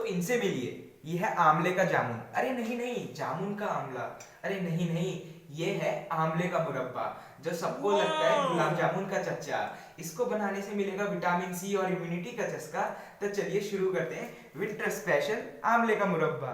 इनसे मिलिए। ये है आंवले का जामुन। अरे नहीं नहीं, जामुन का आंवला। अरे नहीं नहीं, ये है आंवले का मुरब्बा, जो सबको लगता है गुलाब जामुन का चच्चा। इसको बनाने से मिलेगा विटामिन सी और इम्यूनिटी का चस्का। तो चलिए शुरू करते हैं विंटर स्पेशल आंवले का मुरब्बा।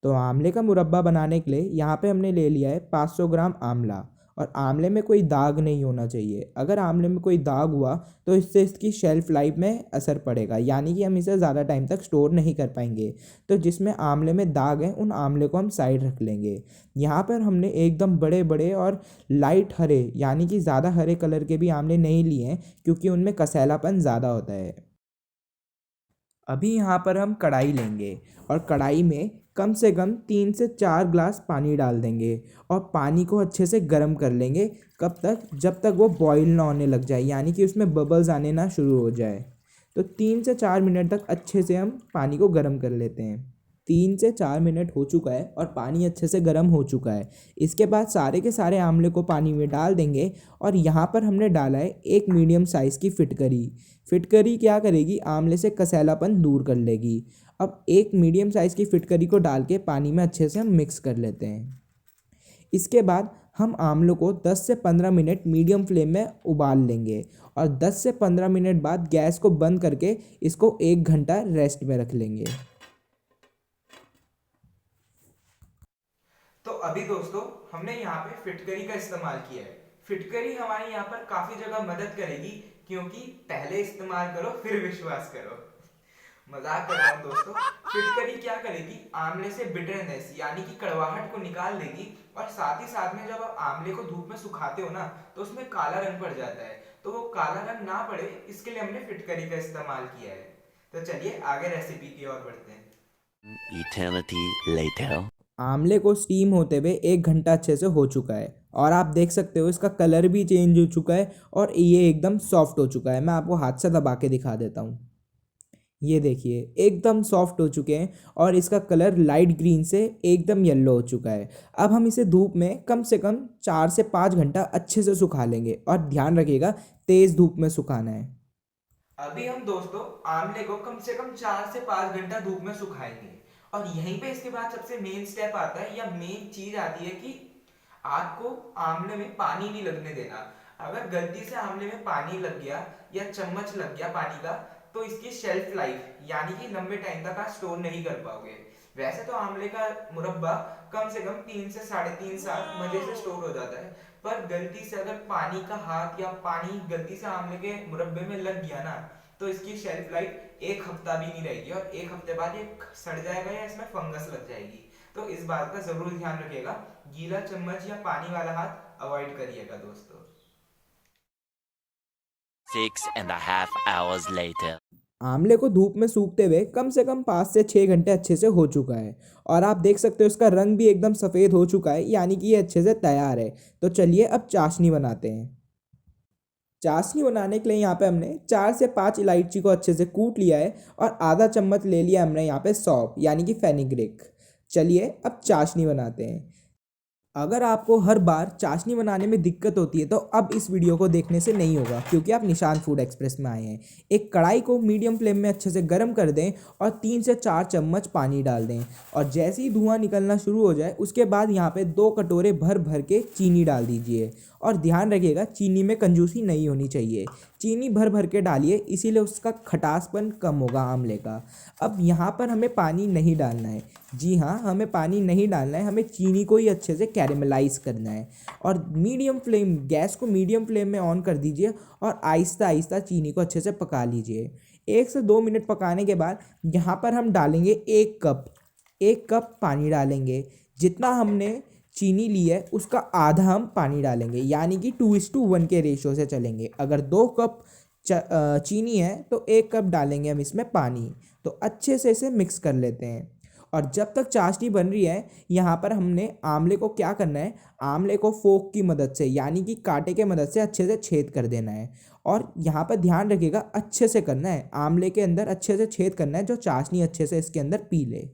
तो आंवले का मुरब्बा बनाने के लिए यहाँ पे हमने ले लिया है 500 ग्राम आंवला। और आंवले में कोई दाग नहीं होना चाहिए। अगर आंवले में कोई दाग हुआ तो इससे इसकी शेल्फ लाइफ में असर पड़ेगा, यानी कि हम इसे ज़्यादा टाइम तक स्टोर नहीं कर पाएंगे। तो जिसमें आंवले में दाग हैं उन आंवले को हम साइड रख लेंगे। यहाँ पर हमने एकदम बड़े बड़े और लाइट हरे, यानी कि ज़्यादा हरे कलर के भी आंवले नहीं लिए हैं, क्योंकि उनमें कसैलापन ज़्यादा होता है। अभी यहाँ पर हम कढ़ाई लेंगे और कढ़ाई में कम से कम 3 से 4 ग्लास पानी डाल देंगे और पानी को अच्छे से गर्म कर लेंगे। कब तक? जब तक वो बॉईल ना होने लग जाए, यानी कि उसमें बबल्स आने ना शुरू हो जाए। तो 3 से 4 मिनट तक अच्छे से हम पानी को गर्म कर लेते हैं। 3 से 4 मिनट हो चुका है और पानी अच्छे से गर्म हो चुका है। इसके बाद सारे के सारे आंवले को पानी में डाल देंगे और यहाँ पर हमने डाला है एक मीडियम साइज़ की फिटकरी। फिटकरी क्या करेगी? आंवले से कसैलापन दूर कर लेगी। अब एक मीडियम साइज़ की फिटकरी को डाल के पानी में अच्छे से हम मिक्स कर लेते हैं। इसके बाद हम आंवलों को 10 से 15 मिनट मीडियम फ्लेम में उबाल लेंगे और 10 से 15 मिनट बाद गैस को बंद करके इसको 1 घंटा रेस्ट में रख लेंगे। तो अभी दोस्तों हमने यहाँ पे फिटकरी का इस्तेमाल किया है। फिटकरी हमारी यहाँ पर काफी जगह मदद करेगी, क्योंकि पहले इस्तेमाल करो फिर विश्वास करो। मजाक कर रहा हूँ दोस्तों। फिटकरी क्या करेगी? आंवले से बिटरनेस यानी कि कड़वाहट को निकाल देगी, और साथ ही साथ में जब आप आंवले को धूप में सुखाते हो ना, तो उसमें काला रंग पड़ जाता है। तो वो काला रंग ना पड़े, इसके लिए हमने फिटकरी का इस्तेमाल किया है। तो चलिए आगे रेसिपी की ओर बढ़ते हैं। Eternity later. आंवले को स्टीम होते हुए 1 घंटा अच्छे से हो चुका है और आप देख सकते हो इसका कलर भी चेंज हो चुका है और ये एकदम सॉफ्ट हो चुका है। मैं आपको हाथ से दबा के दिखा देता हूँ। ये देखिए एकदम सॉफ्ट हो चुके हैं और इसका कलर लाइट ग्रीन से एकदम येलो हो चुका है। अब हम इसे धूप में कम से कम 4 से 5 घंटा अच्छे से सुखा लेंगे और ध्यान रखिएगा तेज़ धूप में सुखाना है। अभी हम दोस्तों आंवले को कम से कम 4 से 5 घंटा धूप में सुखाएंगे। और यहीं पे इसके बाद सबसे मेन स्टेप आता है, या मेन चीज आती है कि आपको आंवले में पानी नहीं लगने देना। अगर गलती से आंवले में पानी लग गया या चम्मच लग गया पानी का, तो इसकी शेल्फ लाइफ यानी कि लंबे टाइम तक आप स्टोर नहीं कर पाओगे। वैसे तो आंवले का मुरब्बा कम से कम 3 से 3.5 साल मजे से स्टोर हो जाता है, पर गलती से अगर पानी का हाथ या पानी गलती से आंवले के मुरब्बे में लग गया ना, तो इसकी शेल्फ लाइफ 1 हफ्ता भी नहीं रहेगी, और 1 हफ्ते बाद ये सड़ जाएगा या इसमें फंगस लग जाएगी। तो इस बात का जरूर ध्यान रखिएगा। गीला चम्मच या पानी वाला हाथ अवॉइड करिएगा दोस्तों। 6.5 hours later. आंवले को धूप में सूखते हुए कम से कम 5 से 6 घंटे अच्छे से हो चुका है और आप देख सकते हो इसका रंग भी एकदम सफ़ेद हो चुका है, यानी कि ये अच्छे से तैयार है। तो चलिए अब चाशनी बनाते हैं। चाशनी बनाने के लिए यहाँ पे हमने 4 से 5 इलायची को अच्छे से कूट लिया है और आधा चम्मच ले लिया हमने यहाँ पे सौंफ, यानी कि फेनिग्रीक। चलिए अब चाशनी बनाते हैं। अगर आपको हर बार चाशनी बनाने में दिक्कत होती है तो अब इस वीडियो को देखने से नहीं होगा, क्योंकि आप निशान फूड एक्सप्रेस में आए हैं। एक कढ़ाई को मीडियम फ्लेम में अच्छे से गर्म कर दें और 3 से 4 चम्मच पानी डाल दें, और जैसे ही धुआं निकलना शुरू हो जाए उसके बाद यहाँ पे 2 कटोरे भर भर के चीनी डाल दीजिए। और ध्यान रखिएगा चीनी में कंजूसी नहीं होनी चाहिए। चीनी भर भर के डालिए, इसीलिए उसका खटासपन कम होगा आंवले का। अब यहाँ पर हमें पानी नहीं डालना है। जी हाँ, हमें पानी नहीं डालना है, हमें चीनी को ही अच्छे से कैरेमलाइज करना है। और मीडियम फ्लेम, गैस को मीडियम फ्लेम में ऑन कर दीजिए और आहिस्ता आहिस्ता चीनी को अच्छे से पका लीजिए। 1 से 2 मिनट पकाने के बाद यहाँ पर हम डालेंगे 1 कप पानी डालेंगे। जितना हमने चीनी ली है उसका आधा हम पानी डालेंगे, यानी कि 2:1 के रेशो से चलेंगे। अगर 2 कप चीनी है तो 1 कप डालेंगे हम इसमें पानी। तो अच्छे से इसे मिक्स कर लेते हैं। और जब तक चाशनी बन रही है यहाँ पर हमने आंवले को क्या करना है, आंवले को फोक की मदद से, यानी कि कांटे के मदद से अच्छे से छेद कर देना है। और यहाँ पर ध्यान रखिएगा अच्छे से करना है, आंवले के अंदर अच्छे से छेद करना है, जो चाशनी अच्छे से इसके अंदर पी ले।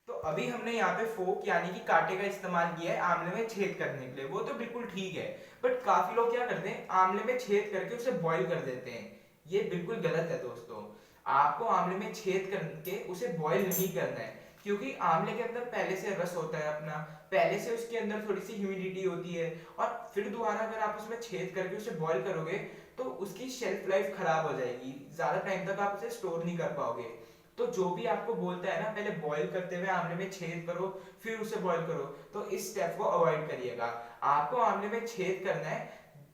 तो अभी हमने यहाँ पे फोक यानी कि कांटे का इस्तेमाल किया है आमले में छेद करने के लिए, वो तो बिल्कुल ठीक है। बट काफी लोग क्या करते हैं, आमले में छेद करके उसे बॉईल कर देते हैं। ये बिल्कुल गलत है दोस्तों। आपको आमले में छेद करके उसे बॉईल नहीं करना है, क्योंकि आमले के अंदर पहले से रस होता है अपना, पहले से उसके अंदर थोड़ी सी ह्यूमिडिटी होती है, और फिर दोबारा अगर आप उसमें छेद करके उसे बॉईल करोगे तो उसकी शेल्फ लाइफ खराब हो जाएगी, ज्यादा टाइम तक आप उसे स्टोर नहीं कर पाओगे। तो जो भी आपको बोलता है ना पहले बॉईल करते हुए आमले में छेद करो फिर उसे बॉईल करो, तो इस स्टेप को अवॉइड करिएगा। आपको आमले में छेद करना है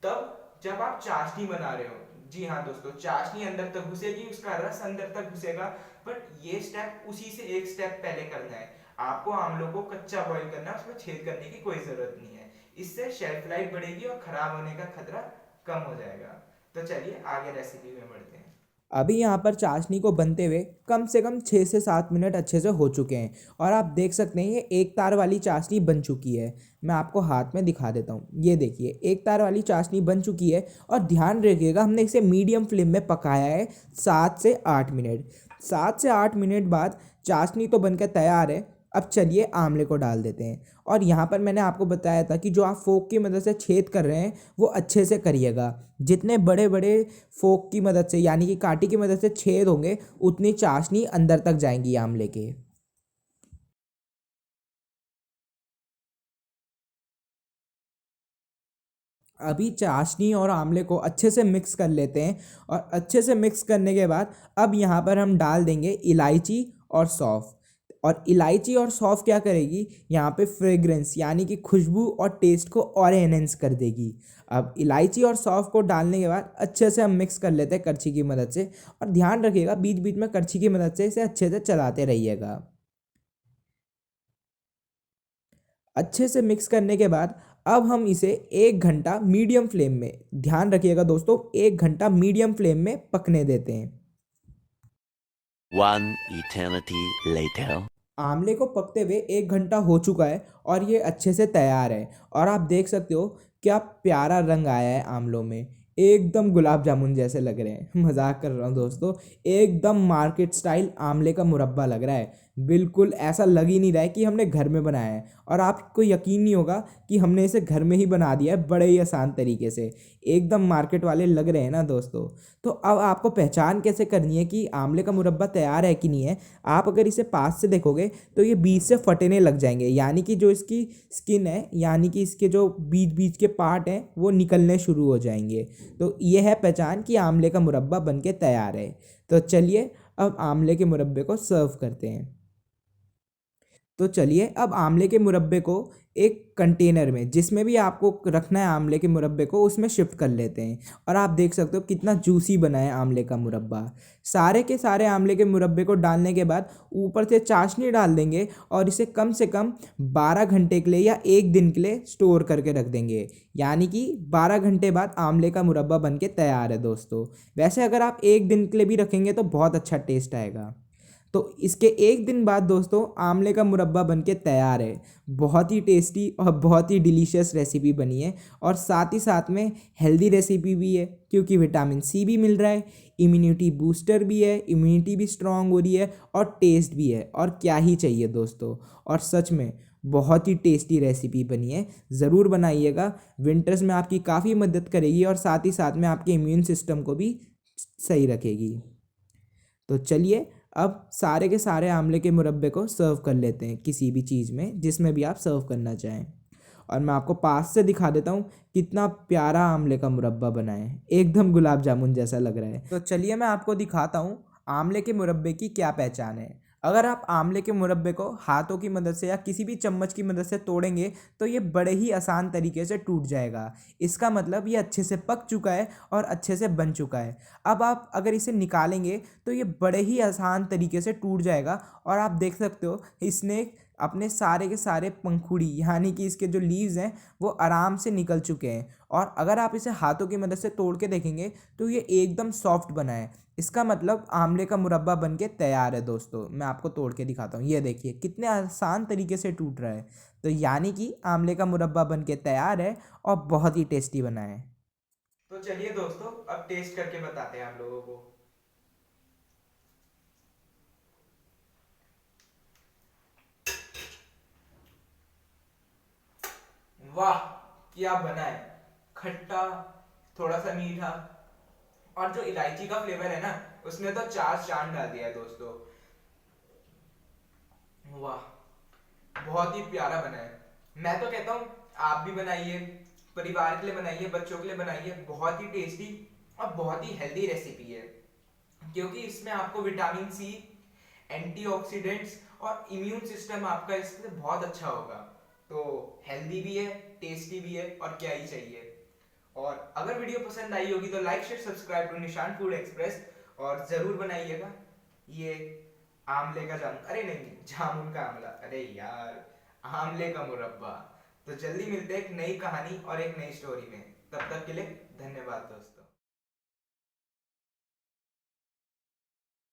तब जब आप चाशनी बना रहे हो। जी हाँ दोस्तों, चाशनी अंदर तक घुसेगी, उसका रस अंदर तक घुसेगा। बट ये स्टेप उसी से एक स्टेप पहले करना है। आपको आमलों को कच्चा बॉईल करना है, उसमें छेद करने की कोई जरूरत नहीं है। इससे शेल्फ लाइफ बढ़ेगी और खराब होने का खतरा कम हो जाएगा। तो चलिए आगे रेसिपी में बढ़ते हैं। अभी यहाँ पर चाशनी को बनते हुए कम से कम 6 से 7 मिनट अच्छे से हो चुके हैं और आप देख सकते हैं ये एक तार वाली चाशनी बन चुकी है। मैं आपको हाथ में दिखा देता हूँ, ये देखिए एक तार वाली चाशनी बन चुकी है। और ध्यान रखिएगा हमने इसे मीडियम फ्लेम में पकाया है 7 से 8 मिनट। 7 से 8 मिनट बाद चाशनी तो बनकर तैयार है। अब चलिए आमले को डाल देते हैं। और यहाँ पर मैंने आपको बताया था कि जो आप फोक की मदद से छेद कर रहे हैं वो अच्छे से करिएगा। जितने बड़े बड़े फोक की मदद से यानी कि कांटे की मदद से छेद होंगे उतनी चाशनी अंदर तक जाएंगी आमले के। अभी चाशनी और आमले को अच्छे से मिक्स कर लेते हैं। और अच्छे से मिक्स करने के बाद अब यहाँ पर हम डाल देंगे इलायची और सौंफ। और इलायची और सौंफ क्या करेगी, यहाँ पे फ्रेग्रेंस यानी कि खुशबू और टेस्ट को और एनहेंस कर देगी। अब इलायची और सौंफ को डालने के बाद अच्छे से हम मिक्स कर लेते हैं करछी की मदद से। और ध्यान रखिएगा बीच बीच में करछी की मदद से इसे अच्छे से चलाते रहिएगा। अच्छे से मिक्स करने के बाद अब हम इसे 1 घंटा मीडियम फ्लेम में, ध्यान रखिएगा दोस्तों, 1 घंटा मीडियम फ्लेम में पकने देते हैं। One eternity later. आमले को पकते हुए 1 घंटा हो चुका है और ये अच्छे से तैयार है। और आप देख सकते हो क्या प्यारा रंग आया है आमलों में, एकदम गुलाब जामुन जैसे लग रहे हैं। मजाक कर रहा हूँ दोस्तों, एकदम मार्केट स्टाइल आमले का मुरब्बा लग रहा है। बिल्कुल ऐसा लग ही नहीं रहा है कि हमने घर में बनाया है। और आपको यकीन नहीं होगा कि हमने इसे घर में ही बना दिया है बड़े ही आसान तरीके से। एकदम मार्केट वाले लग रहे हैं ना दोस्तों। तो अब आपको पहचान कैसे करनी है कि आमले का मुरब्बा तैयार है कि नहीं है। आप अगर इसे पास से देखोगे तो ये बीच से फटने लग जाएंगे, यानी कि जो इसकी स्किन है यानी कि इसके जो बीच बीच के पार्ट हैं वो निकलने शुरू हो जाएंगे। तो ये है पहचान कि आमले का मुरब्बा बनके तैयार है। तो चलिए अब आमले के मुरब्बे को सर्व करते हैं। तो चलिए अब आमले के मुरब्बे को एक कंटेनर में, जिसमें भी आपको रखना है आमले के मुरब्बे को, उसमें शिफ्ट कर लेते हैं। और आप देख सकते हो कितना जूसी बना है आमले का मुरब्बा। सारे के सारे आमले के मुरब्बे को डालने के बाद ऊपर से चाशनी डाल देंगे और इसे कम से कम 12 घंटे के लिए या 1 दिन के लिए स्टोर करके रख देंगे। यानी कि 12 घंटे बाद आमले का मुरब्बा बन के तैयार है दोस्तों। वैसे अगर आप 1 दिन के लिए भी रखेंगे तो बहुत अच्छा टेस्ट आएगा। तो इसके 1 दिन बाद दोस्तों आमले का मुरब्बा बनके तैयार है। बहुत ही टेस्टी और बहुत ही डिलीशियस रेसिपी बनी है। और साथ ही साथ में हेल्दी रेसिपी भी है, क्योंकि विटामिन सी भी मिल रहा है, इम्यूनिटी बूस्टर भी है, इम्यूनिटी भी स्ट्रांग हो रही है और टेस्ट भी है। और क्या ही चाहिए दोस्तों। और सच में बहुत ही टेस्टी रेसिपी बनी है, ज़रूर बनाइएगा। विंटर्स में आपकी काफ़ी मदद करेगी और साथ ही साथ में आपके इम्यून सिस्टम को भी सही रखेगी। तो चलिए अब सारे के सारे आमले के मुरब्बे को सर्व कर लेते हैं किसी भी चीज़ में, जिसमें भी आप सर्व करना चाहें। और मैं आपको पास से दिखा देता हूँ कितना प्यारा आमले का मुरब्बा बना है, एकदम गुलाब जामुन जैसा लग रहा है। तो चलिए मैं आपको दिखाता हूँ आमले के मुरब्बे की क्या पहचान है। अगर आप आमले के मुरब्बे को हाथों की मदद से या किसी भी चम्मच की मदद से तोड़ेंगे तो ये बड़े ही आसान तरीके से टूट जाएगा। इसका मतलब ये अच्छे से पक चुका है और अच्छे से बन चुका है। अब आप अगर इसे निकालेंगे तो ये बड़े ही आसान तरीके से टूट जाएगा। और आप देख सकते हो इसने अपने सारे के सारे पंखुड़ी यानी कि इसके जो लीव्स हैं वो आराम से निकल चुके हैं। और अगर आप इसे हाथों की मदद से तोड़ के देखेंगे तो ये एकदम सॉफ्ट बना है। इसका मतलब आमले का मुरब्बा बनके तैयार है दोस्तों। मैं आपको तोड़ के दिखाता हूँ, ये देखिए कितने आसान तरीके से टूट रहा है। तो यानी कि आमले का मुरब्बा बनके तैयार है और बहुत ही टेस्टी बना है। तो चलिए दोस्तों अब टेस्ट करके बताते हैं आप लोगों को। वाह क्या बना है, खट्टा, थोड़ा सा मीठा, और जो इलायची का फ्लेवर है ना, उसने तो चार चांद डाल दिया है दोस्तों। वाह बहुत ही प्यारा बना है। मैं तो कहता हूँ आप भी बनाइए, परिवार के लिए बनाइए, बच्चों के लिए बनाइए। बहुत ही टेस्टी और बहुत ही हेल्दी रेसिपी है, क्योंकि इसमें आपको विटामिन सी, एंटीऑक्सीडेंट्स और इम्यून सिस्टम आपका इससे बहुत अच्छा होगा। तो हेल्दी भी है, टेस्टी भी है, और क्या ही चाहिए। और अगर वीडियो पसंद आई होगी तो लाइक शेयर सब्सक्राइब टू निशान फूड एक्सप्रेस, और जरूर बनाइएगा। ये आमले का जामुन, अरे नहीं जामुन का आमला, अरे यार आमले का मुरब्बा। तो जल्दी मिलते हैं एक नई कहानी और एक नई स्टोरी में। तब तक के लिए धन्यवाद दोस्तों।